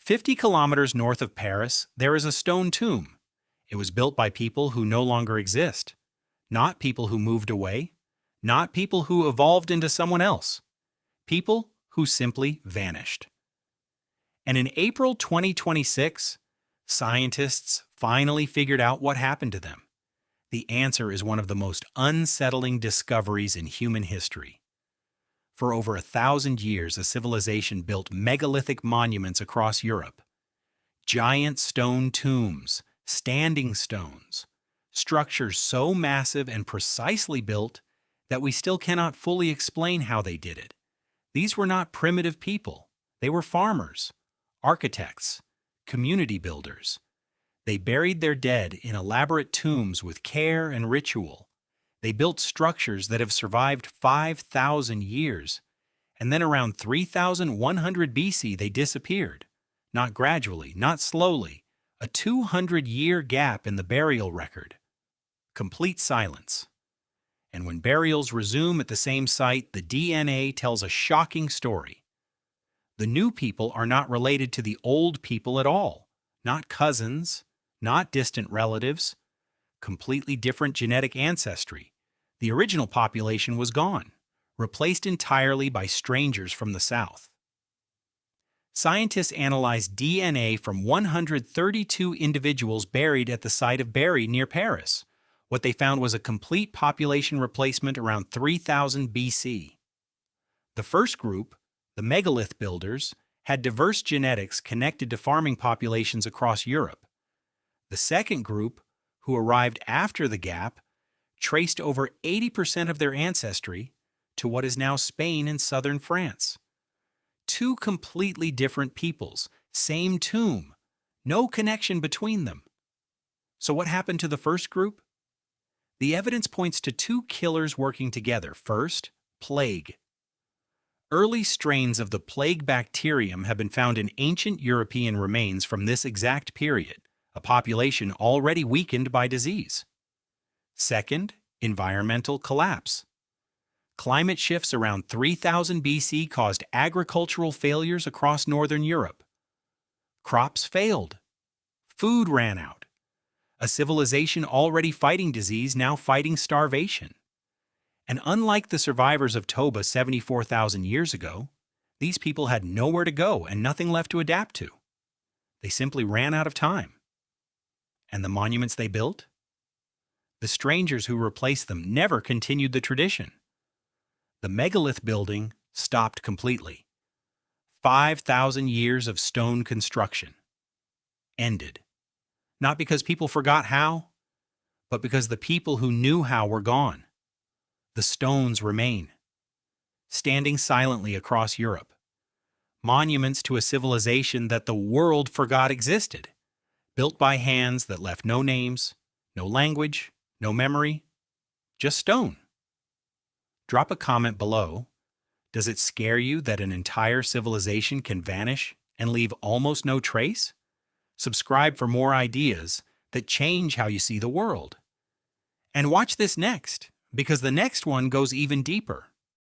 50 kilometers north of Paris, there is a stone tomb. It was built by people who no longer exist. Not people who moved away. Not people who evolved into someone else. People who simply vanished. And in April 2026, scientists finally figured out what happened to them. The answer is one of the most unsettling discoveries in human history. For over 1,000 years, a civilization built megalithic monuments across Europe. Giant stone tombs, standing stones, structures so massive and precisely built that we still cannot fully explain how they did it. These were not primitive people. They were farmers, architects, community builders. They buried their dead in elaborate tombs with care and ritual. They built structures that have survived 5,000 years, and then around 3,100 BC they disappeared. Not gradually, not slowly, a 200-year gap in the burial record. Complete silence. And when burials resume at the same site, the DNA tells a shocking story. The new people are not related to the old people at all, not cousins, not distant relatives, completely different genetic ancestry. The original population was gone, replaced entirely by strangers from the south. Scientists analyzed DNA from 132 individuals buried at the site of Bury near Paris. What they found was a complete population replacement around 3000 BC. The first group, the megalith builders, had diverse genetics connected to farming populations across Europe. The second group, who arrived after the gap, traced over 80% of their ancestry to what is now Spain and southern France. Two completely different peoples, same tomb, no connection between them. So what happened to the first group? The evidence points to two killers working together. First, plague. Early strains of the plague bacterium have been found in ancient European remains from this exact period, a population already weakened by disease. Second, environmental collapse. Climate shifts around 3000 BC caused agricultural failures across northern Europe. Crops failed. Food ran out. A civilization already fighting disease now fighting starvation. And unlike the survivors of Toba 74,000 years ago, these people had nowhere to go and nothing left to adapt to. They simply ran out of time. And the monuments they built? The strangers who replaced them never continued the tradition. The megalith building stopped completely. 5,000 years of stone construction ended. Not because people forgot how, but because the people who knew how were gone. The stones remain, standing silently across Europe. Monuments to a civilization that the world forgot existed, built by hands that left no names, no language, no memory, just stone. Drop a comment below. Does it scare you that an entire civilization can vanish and leave almost no trace? Subscribe for more ideas that change how you see the world. And watch this next, because the next one goes even deeper.